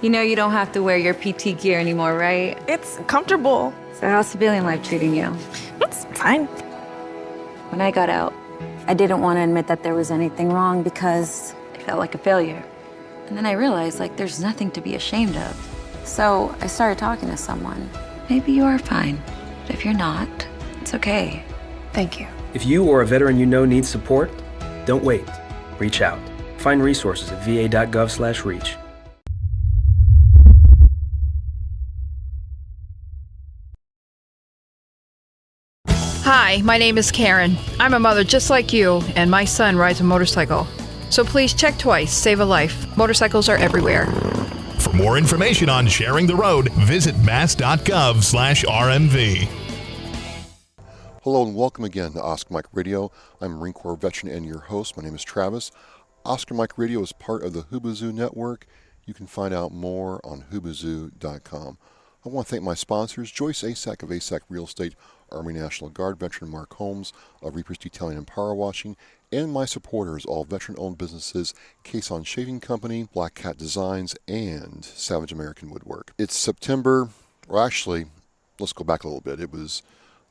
You know you don't have to wear your PT gear anymore, right? It's comfortable. So how's civilian life treating you? It's fine. When I got out, I didn't want to admit that there was anything wrong because it felt like a failure. And then I realized, there's nothing to be ashamed of. So I started talking to someone. Maybe you are fine, but if you're not, it's okay. Thank you. If you or a veteran you know needs support, don't wait. Reach out. Find resources at va.gov/reach. Hi, my name is Karen. I'm a mother just like you, and my son rides a motorcycle. So please check twice, save a life. Motorcycles are everywhere. For more information on sharing the road, visit mass.gov/RMV. Hello and welcome again to Oscar Mike Radio. I'm Marine Corps veteran and your host. My name is Travis. Oscar Mike Radio is part of the Hubazoo Network. You can find out more on hubazoo.com. I want to thank my sponsors, Joyce Asack of Asack Real Estate, Army National Guard veteran Mark Holmes of Reapers Detailing and Power Washing, and my supporters, all veteran-owned businesses, Caisson Shaving Company, Black Cat Designs, and Savage American Woodwork. It's September, or actually, let's go back a little bit. It was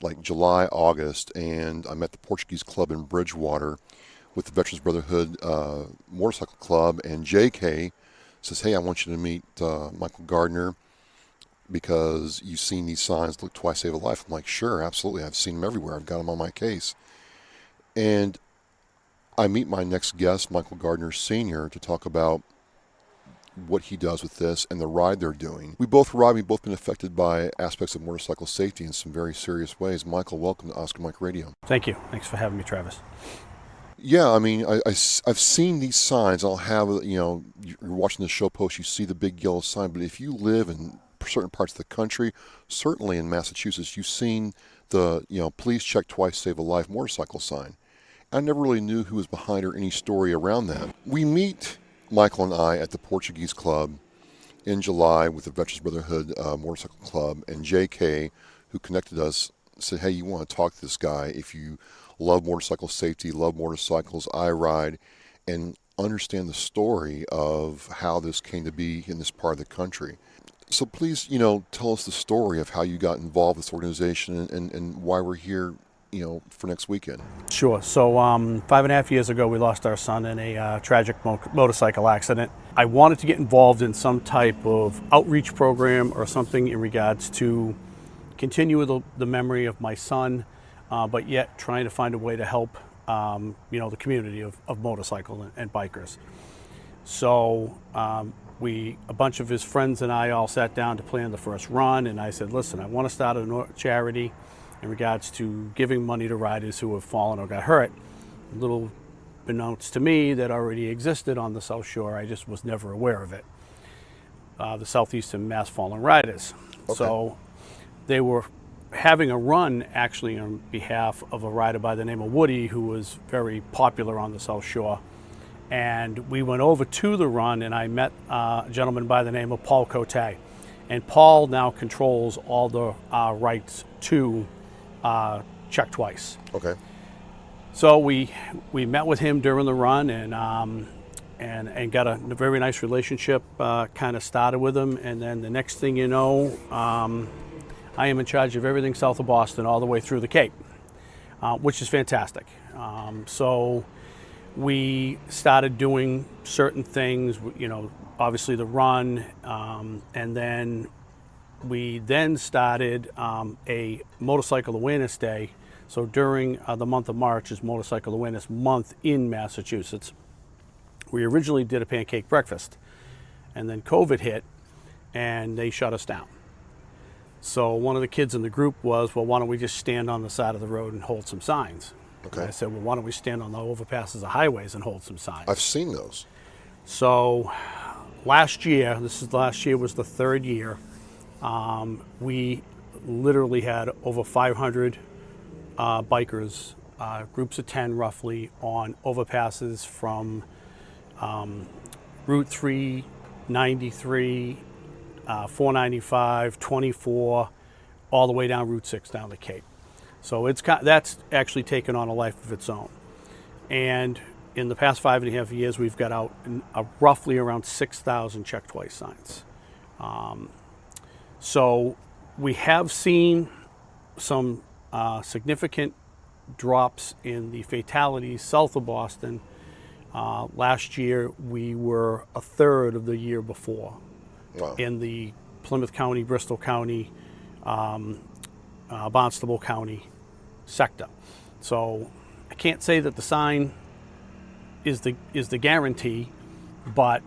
like July, August, and I'm at the Portuguese Club in Bridgewater with the Veterans Brotherhood Motorcycle Club, and JK says, hey, I want you to meet Michael Garner because you've seen these signs, look twice, save a life. I'm like, sure, absolutely. I've seen them everywhere. I've got them on my case. And I meet my next guest, Michael Garner Sr., to talk about what he does with this and the ride they're doing. We both ride. We've both been affected by aspects of motorcycle safety in some very serious ways. Michael, welcome to Oscar Mike Radio. Thank you. Thanks for having me, Travis. Yeah, I mean, I've seen these signs. I'll have, you're watching the show post, you see the big yellow sign, but if you live in certain parts of the country, certainly in Massachusetts, you've seen the, please check twice, save a life motorcycle sign. I never really knew who was behind or any story around that. We meet, Michael and I, at the Portuguese Club in July with the Veterans Brotherhood Motorcycle Club, and JK, who connected us, said, hey, you want to talk to this guy if you love motorcycle safety, love motorcycles, I ride, and understand the story of how this came to be in this part of the country. So please, tell us the story of how you got involved with this organization and why we're here, for next weekend. Sure. So 5.5 years ago, we lost our son in a tragic motorcycle accident. I wanted to get involved in some type of outreach program or something in regards to continue the memory of my son, but yet trying to find a way to help, the community of motorcycle and bikers. So a bunch of his friends and I all sat down to plan the first run, and I said, listen, I want to start a charity in regards to giving money to riders who have fallen or got hurt. A little beknownst to me that already existed on the South Shore. I just was never aware of it. The Southeastern Mass Fallen Riders. Okay. So they were having a run actually on behalf of a rider by the name of Woody, who was very popular on the South Shore. And we went over to the run, and I met a gentleman by the name of Paul Cote. And Paul now controls all the rights to check twice. Okay. So we met with him during the run and got a very nice relationship kind of started with him. And then the next thing you know, I am in charge of everything south of Boston all the way through the Cape, which is fantastic. So we started doing certain things, obviously the run, and then we started a Motorcycle Awareness Day. So during the month of March is Motorcycle Awareness Month in Massachusetts. We originally did a pancake breakfast, and then COVID hit, and they shut us down. So one of the kids in the group was, well, why don't we just stand on the side of the road and hold some signs? Okay. And I said, well, why don't we stand on the overpasses of highways and hold some signs? I've seen those. So last year was the third year, we literally had over 500 bikers, groups of 10 roughly, on overpasses from Route 3, 93, 495, 24, all the way down Route 6 down the Cape. So that's actually taken on a life of its own. And in the past 5.5 years, we've got out roughly around 6,000 check twice signs. So we have seen some significant drops in the fatalities south of Boston. Last year, we were a third of the year before. Wow. In the Plymouth County, Bristol County, Barnstable County sector. So I can't say that the sign is the guarantee, but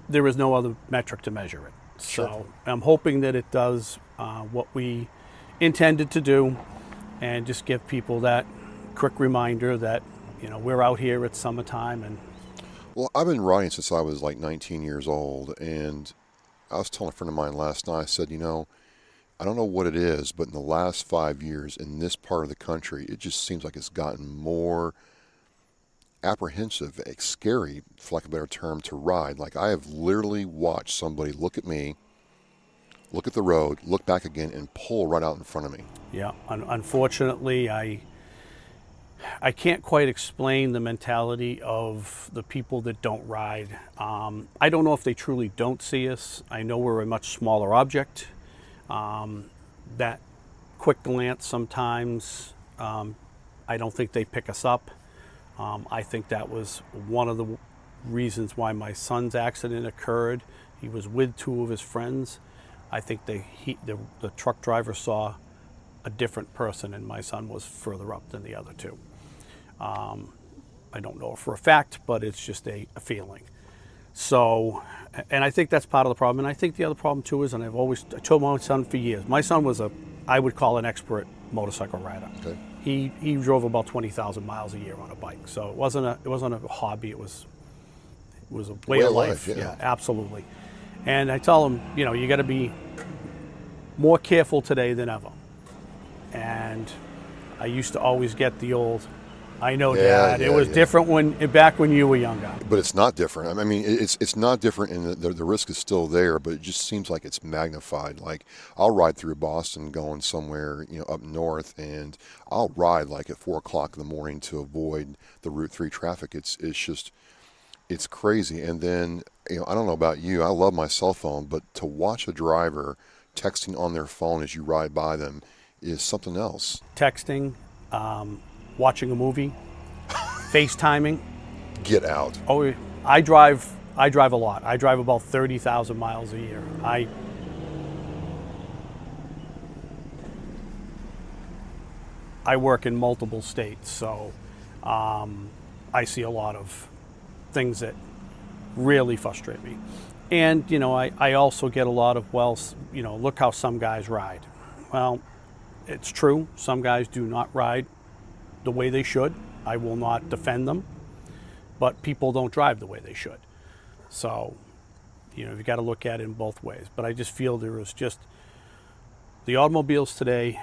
there is no other metric to measure it. Sure. So I'm hoping that it does what we intended to do, and just give people that quick reminder that, you know, we're out here, it's summertime. And Well, I've been riding since I was like 19 years old, and I was telling a friend of mine last night, I said, you know, I don't know what it is, but in the last 5 years in this part of the country, it just seems like it's gotten more apprehensive, scary, for lack of a better term, to ride. Like, I have literally watched somebody look at me, look at the road, look back again, and pull right out in front of me. yeah, unfortunately, I can't quite explain the mentality of the people that don't ride. I don't know if they truly don't see us. I know we're a much smaller object. That quick glance sometimes, I don't think they pick us up. I think that was one of the reasons why my son's accident occurred. He was with two of his friends. I think the truck driver saw a different person, and my son was further up than the other two. I don't know for a fact, but it's just a feeling. So, and I think that's part of the problem. And I think the other problem too is, and I told my son for years, my son was I would call an expert motorcycle rider. Okay. He drove about 20,000 miles a year on a bike. So it wasn't a hobby. It was a way of life. Yeah, absolutely. And I tell him, you know, you got to be more careful today than ever. And I used to always get the old, I know, Dad. It was different back when you were younger. But it's not different. I mean, it's not different, and the risk is still there, but it just seems like it's magnified. Like, I'll ride through Boston going somewhere, you know, up north, and I'll ride like at 4 o'clock in the morning to avoid the Route 3 traffic. It's crazy. And then, you know, I don't know about you, I love my cell phone, but to watch a driver texting on their phone as you ride by them is something else. Texting, watching a movie, FaceTiming. Get out. Oh, I drive a lot. I drive about 30,000 miles a year. I work in multiple states, so I see a lot of things that really frustrate me. And, you know, I also get a lot of, well, you know, look how some guys ride. Well, it's true. Some guys do not ride the way they should. I will not defend them, but people don't drive the way they should. So, you know, you've got to look at it in both ways. But I just feel there is just, the automobiles today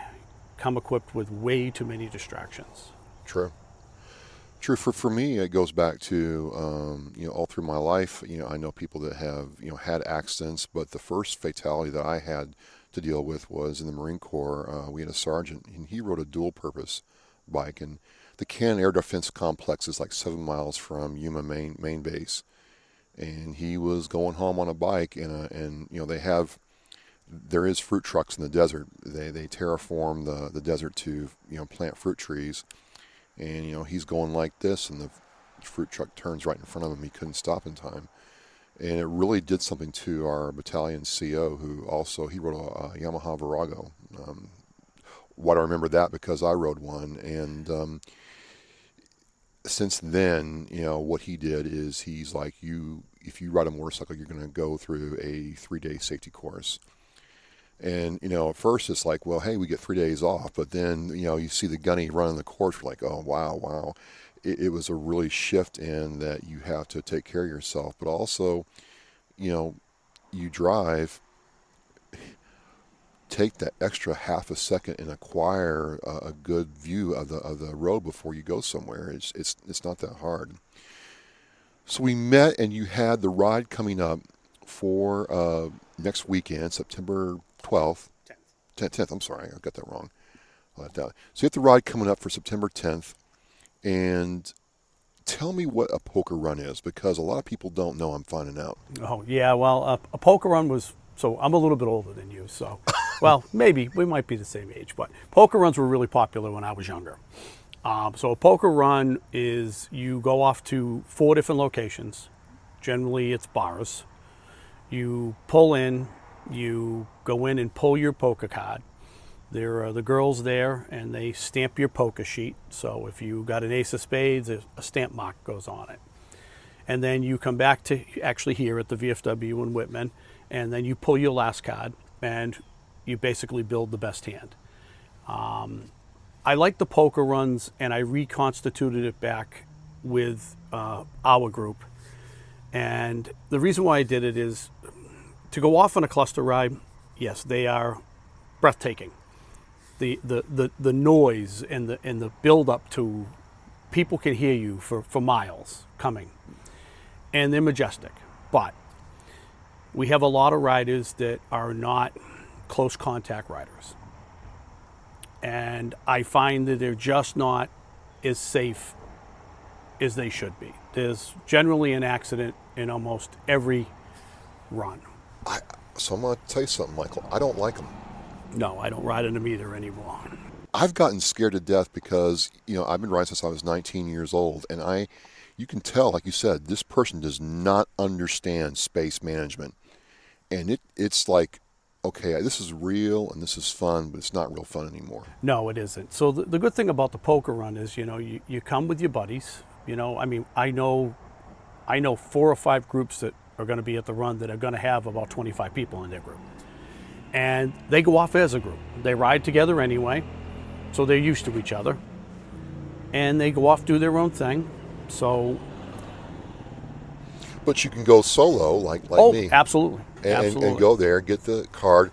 come equipped with way too many distractions. True. For me, it goes back to, you know, all through my life, you know, I know people that have, you know, had accidents, but the first fatality that I had to deal with was in the Marine Corps. We had a sergeant, and he rode a dual-purpose bike, and the Cannon Air Defense Complex is like 7 miles from Yuma main base, and he was going home on a bike, and you know, there is fruit trucks in the desert. They terraform the desert to, you know, plant fruit trees, and you know, he's going like this, and the fruit truck turns right in front of him. He couldn't stop in time. And it really did something to our battalion CO, who also, he rode a Yamaha Virago. Why do I remember that? Because I rode one. And since then, you know, what he did is he's like, if you ride a motorcycle, you're going to go through a 3-day safety course. And, you know, at first it's like, well, hey, we get 3 days off. But then, you know, you see the gunny running the course, you're like, oh, wow. It was a really shift in that you have to take care of yourself, but also, you know, you drive, take that extra half a second and acquire a good view of the road before you go somewhere. It's not that hard. So we met, and you had the ride coming up for next weekend, September 12th. 10th. I'm sorry, I got that wrong. So you have the ride coming up for September 10th. And tell me what a poker run is, because a lot of people don't know. I'm finding out. Oh, yeah, well, a poker run was So I'm a little bit older than you. So, well, maybe we might be the same age. But poker runs were really popular when I was younger. So a poker run is you go off to 4 different locations. Generally, it's bars. You pull in, you go in and pull your poker card. There are the girls there, and they stamp your poker sheet. So if you got an ace of spades, a stamp mark goes on it. And then you come back to actually here at the VFW in Whitman, and then you pull your last card, and you basically build the best hand. I like the poker runs, and I reconstituted it back with our group. And the reason why I did it is to go off on a cluster ride. Yes, they are breathtaking. The noise and the build up to people can hear you for miles coming, and they're majestic. But we have a lot of riders that are not close contact riders. And I find that they're just not as safe as they should be. There's generally an accident in almost every run. So I'm going to tell you something, Michael. I don't like them. No, I don't ride in them either anymore. I've gotten scared to death because, I've been riding since I was 19 years old, and you can tell, like you said, this person does not understand space management. And it's like, okay, this is real and this is fun, but it's not real fun anymore. No, it isn't. So the good thing about the poker run is, you come with your buddies. I know 4 or 5 groups that are going to be at the run that are going to have about 25 people in their group. And they go off as a group. They ride together anyway, so they're used to each other. And they go off, do their own thing. So. But you can go solo, like me. Absolutely. And go there, get the card.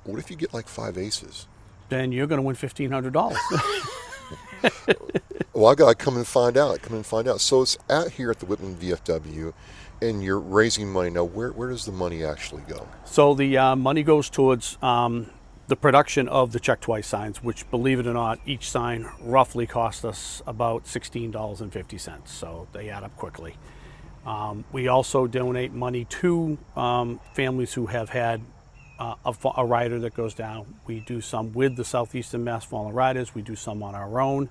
What if you get like 5 aces? Then you're going to win $1,500. Well, I got to come and find out. So it's out here at the Whitman VFW, and you're raising money. Now, where does the money actually go? So the money goes towards the production of the Check Twice signs, which, believe it or not, each sign roughly cost us about $16.50. So they add up quickly. We also donate money to families who have had a rider that goes down. We do some with the Southeastern Mass Fallen Riders. We do some on our own.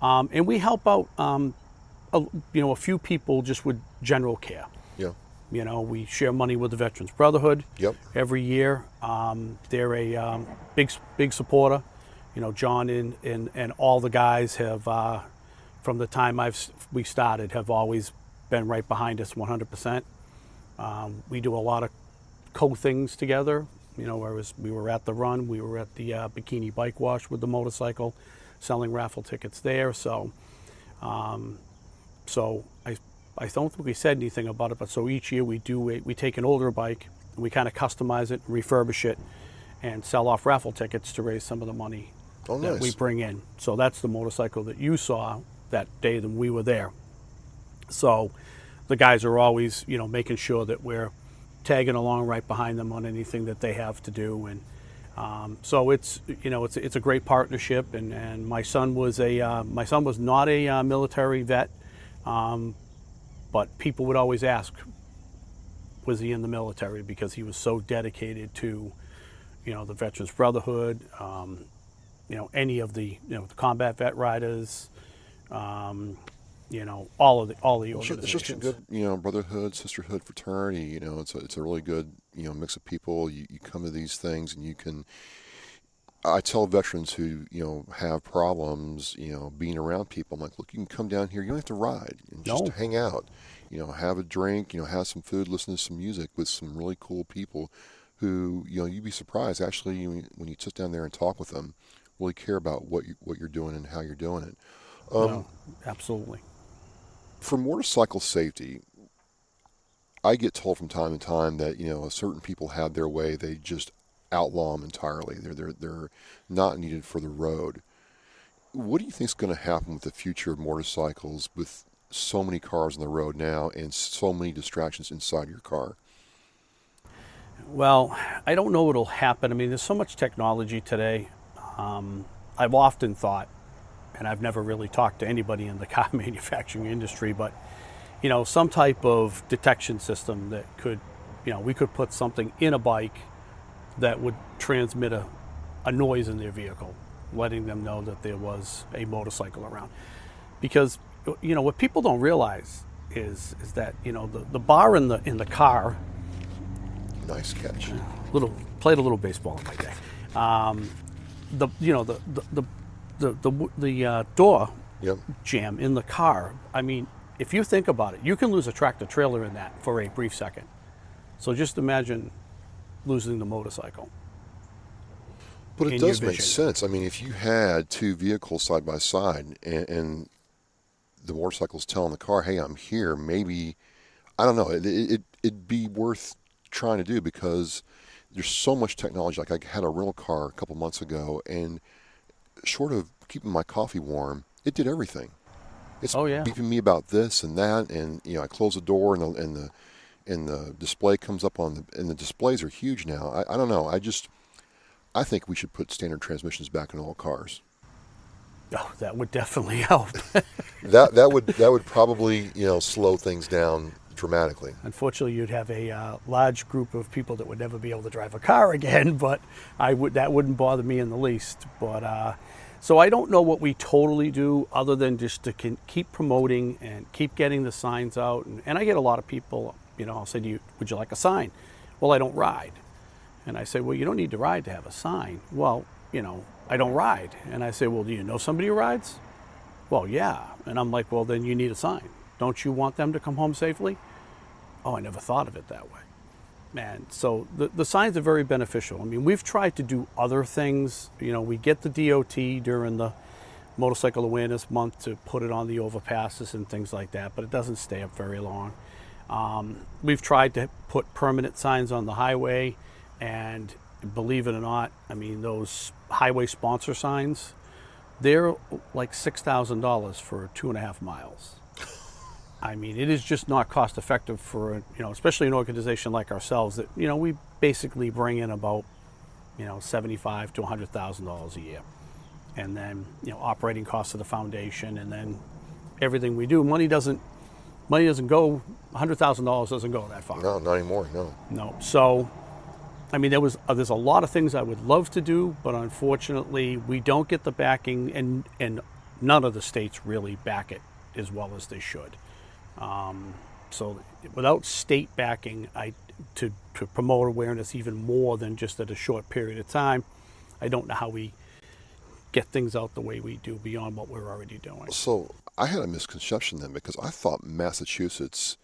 And we help out, a few people just with general care. Yeah. We share money with the Veterans Brotherhood. Yep. Every year. They're a big supporter. John and all the guys have, from the time we started, have always been right behind us 100%. We do a lot of things together. Whereas we were at the run, we were at the Bikini Bike Wash with the motorcycle, selling raffle tickets there. So, I don't think we said anything about it, but so each year we take an older bike and we kind of customize it, refurbish it, and sell off raffle tickets to raise some of the money that we bring in. So that's the motorcycle that you saw that day that we were there. So the guys are always, making sure that we're tagging along right behind them on anything that they have to do. And so it's a great partnership. And my son was not a military vet, but people would always ask, was he in the military? Because he was so dedicated to, the Veterans Brotherhood, any of the, the combat vet riders, all the organizations. It's just a good, brotherhood, sisterhood, fraternity. It's a really good, mix of people. You come to these things and you can. I tell veterans who have problems, being around people. I'm like, look, you can come down here. You don't have to ride and just hang out. Have a drink. Have some food. Listen to some music with some really cool people, who you'd be surprised actually when you sit down there and talk with them, really care about what you're doing and how you're doing it. No, absolutely. For motorcycle safety, I get told from time to time that certain people have their way. They just outlaw them entirely. They're not needed for the road. What do you think is going to happen with the future of motorcycles with so many cars on the road now and so many distractions inside your car? Well, I don't know what'll happen. I mean, there's so much technology today. I've often thought, and I've never really talked to anybody in the car manufacturing industry, but some type of detection system that could, we could put something in a bike that would transmit a noise in their vehicle, letting them know that there was a motorcycle around. Because, what people don't realize is that, the bar in the car. Nice catch. Played a little baseball in my day. The door Yep. jam in the car. I mean, if you think about it, you can lose a tractor trailer in that for a brief second. So just imagine losing the motorcycle. But it in does your make vision. sense. I mean, if you had two vehicles side by side and the motorcycle's telling the car, hey, I'm here, maybe, I don't know, it'd be worth trying to do, because there's so much technology. Like, I had a rental car a couple months ago, and short of keeping my coffee warm, it did everything. It's beeping me about this and that, and I close the door, and the display comes up and the displays are huge now. I don't know. I think we should put standard transmissions back in all cars. Oh, that would definitely help. that would probably slow things down dramatically. Unfortunately, you'd have a large group of people that would never be able to drive a car again, but that wouldn't bother me in the least. But so I don't know what we totally do other than just to keep promoting and keep getting the signs out. And I get a lot of people, I'll say to you, would you like a sign? Well, I don't ride. And I say, well, you don't need to ride to have a sign. Well, I don't ride. And I say, well, do you know somebody who rides? Well, yeah. And I'm like, well, then you need a sign. Don't you want them to come home safely? Oh, I never thought of it that way. And so the signs are very beneficial. I mean, we've tried to do other things. We get the DOT during the Motorcycle Awareness Month to put it on the overpasses and things like that, but it doesn't stay up very long. We've tried to put permanent signs on the highway, and believe it or not, I mean, those highway sponsor signs, they're like $6,000 for 2.5 miles. I mean, it is just not cost effective for, especially an organization like ourselves that, we basically bring in about, $75,000 to $100,000 a year. And then, operating costs of the foundation, and then everything we do. Money doesn't go, $100,000 doesn't go that far. No, not anymore, no. No. So, I mean, there's a lot of things I would love to do, but unfortunately we don't get the backing, and none of the states really back it as well as they should. So without state backing, to promote awareness even more than just at a short period of time, I don't know how we get things out the way we do beyond what we're already doing. So I had a misconception then, because I thought Massachusetts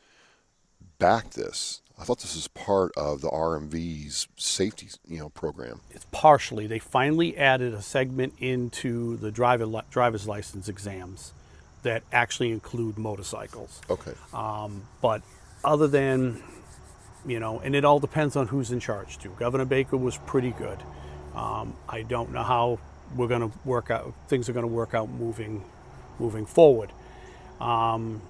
backed this. I thought this was part of the RMV's safety, program. It's partially. They finally added a segment into the driver's license exams that actually include motorcycles. Okay. But other than, and it all depends on who's in charge too. Governor Baker was pretty good. I don't know how we're going to work out. Things are going to work out moving forward. Paul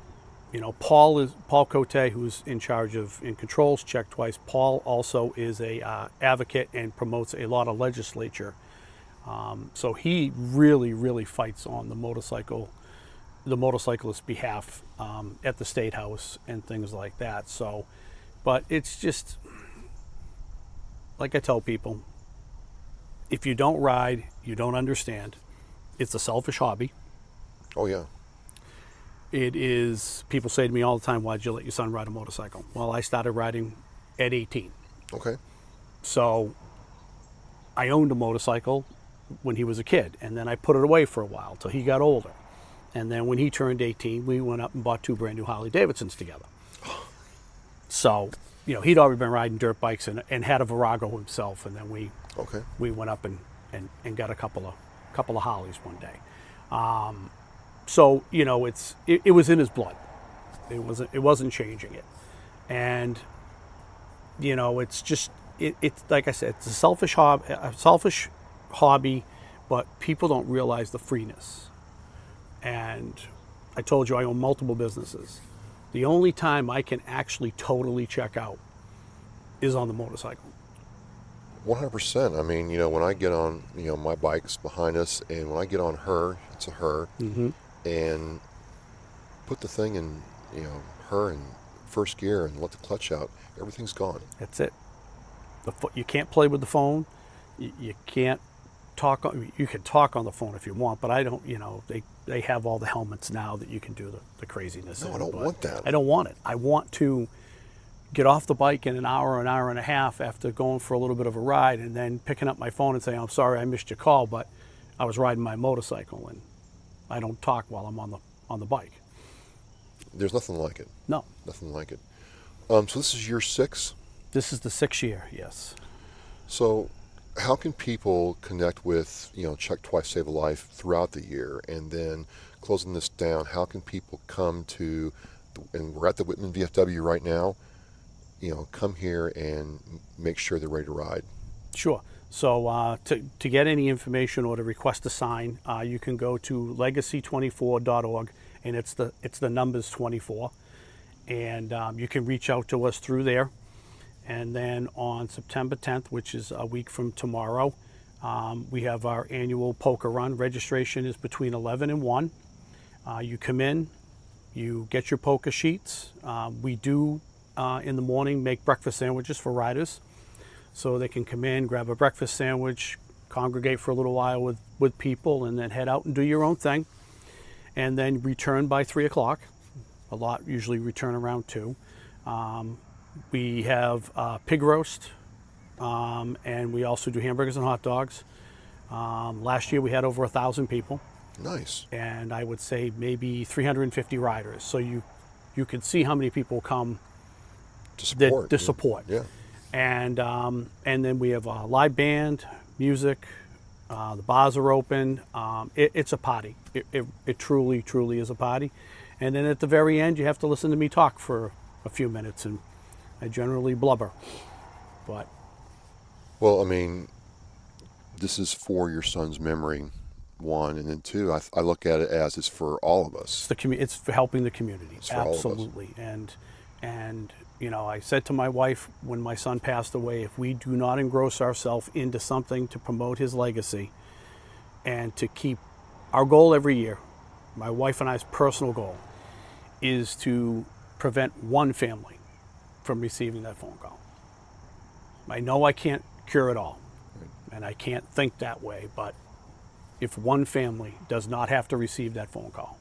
Cote, who's in charge in controls, check twice. Paul also is a advocate and promotes a lot of legislature. So he really, really fights on the motorcyclist's behalf at the State House and things like that. So, but it's just, like I tell people, if you don't ride, you don't understand. It's a selfish hobby. Oh, yeah. It is, people say to me all the time, why'd you let your son ride a motorcycle? Well, I started riding at 18. Okay. So I owned a motorcycle when he was a kid, and then I put it away for a while till he got older. And then when he turned 18, we went up and bought 2 brand new Harley Davidsons together. So, he'd already been riding dirt bikes and had a Virago himself, and then we went up and got a couple of Harleys one day. So, it was in his blood. It wasn't changing it. And, it's just, it's like I said, it's a selfish hobby, but people don't realize the freeness. And I told you I own multiple businesses. The only time I can actually totally check out is on the motorcycle. 100%. I mean, when I get on, my bike's behind us, and when I get on her, it's a her, and put the thing in, her, and first gear and let the clutch out, everything's gone. That's it. You can't play with the phone. You can't talk. You can talk on the phone if you want, but I don't. They have all the helmets now that you can do the craziness. No, I don't want that. I don't want it. I want to get off the bike in an hour and a half after going for a little bit of a ride, and then picking up my phone and saying, "I'm sorry, I missed your call, but I was riding my motorcycle," and I don't talk while I'm on the bike. There's nothing like it. No. Nothing like it. So this is year 6? This is the 6th year, yes. So how can people connect with, Check Twice, Save a Life throughout the year? And then closing this down, how can people come to, and we're at the Whitman VFW right now, come here and make sure they're ready to ride? Sure. So to get any information or to request a sign, you can go to legacy24.org, and it's the numbers 24, and you can reach out to us through there. And then on September 10th, which is a week from tomorrow, we have our annual poker run. Registration is between 11 and 1. You come in, you get your poker sheets. We do in the morning make breakfast sandwiches for riders, so they can come in, grab a breakfast sandwich, congregate for a little while with people, and then head out and do your own thing, and then return by 3 o'clock. A lot usually return around 2. We have pig roast, and we also do hamburgers and hot dogs. Last year we had over 1,000 people. Nice. And I would say maybe 350 riders. So you could see how many people come to support. To support. Yeah. And then we have a live band, music. The bars are open. It's a party. It truly, truly is a party. And then at the very end, you have to listen to me talk for a few minutes, and I generally blubber. But well, I mean, this is for your son's memory, 1, and then 2. I look at it as it's for all of us. It's for helping the community. It's for all of us. Absolutely. And I said to my wife when my son passed away, if we do not engross ourselves into something to promote his legacy and to keep our goal every year, my wife and I's personal goal, is to prevent one family from receiving that phone call. I know I can't cure it all, and I can't think that way, but if one family does not have to receive that phone call.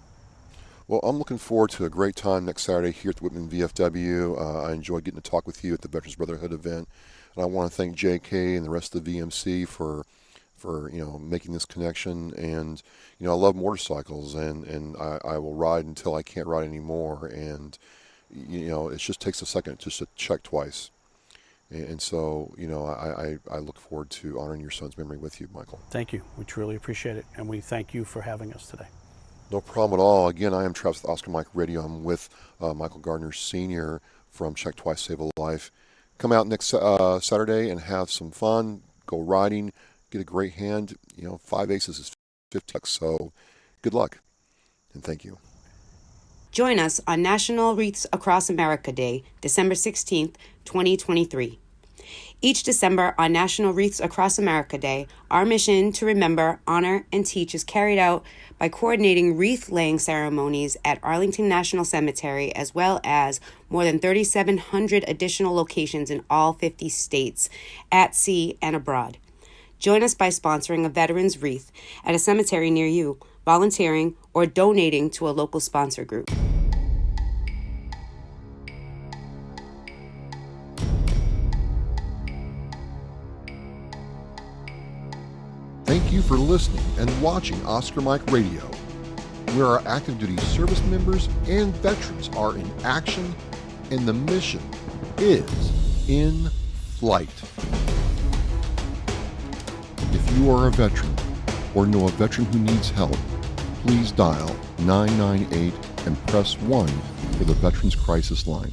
Well, I'm looking forward to a great time next Saturday here at the Whitman VFW. I enjoyed getting to talk with you at the Veterans Brotherhood event, and I want to thank JK and the rest of the VMC for making this connection. And I love motorcycles, and I will ride until I can't ride anymore. And it just takes a second just to check twice. And so I look forward to honoring your son's memory with you, Michael. Thank you. We truly appreciate it, and we thank you for having us today. No problem at all. Again, I am Travis with Oscar Mike Radio. I'm with Michael Garner Sr. from Check Twice, Save a Life. Come out next Saturday and have some fun. Go riding. Get a great hand. 5 aces is $50. So good luck, and thank you. Join us on National Wreaths Across America Day, December 16th, 2023. Each December on National Wreaths Across America Day, our mission to remember, honor, and teach is carried out by coordinating wreath-laying ceremonies at Arlington National Cemetery, as well as more than 3,700 additional locations in all 50 states, at sea and abroad. Join us by sponsoring a veteran's wreath at a cemetery near you, volunteering, or donating to a local sponsor group. Thank you for listening and watching Oscar Mike Radio, where our active duty service members and veterans are in action and the mission is in flight. If you are a veteran or know a veteran who needs help, please dial 998 and press 1 for the Veterans Crisis Line.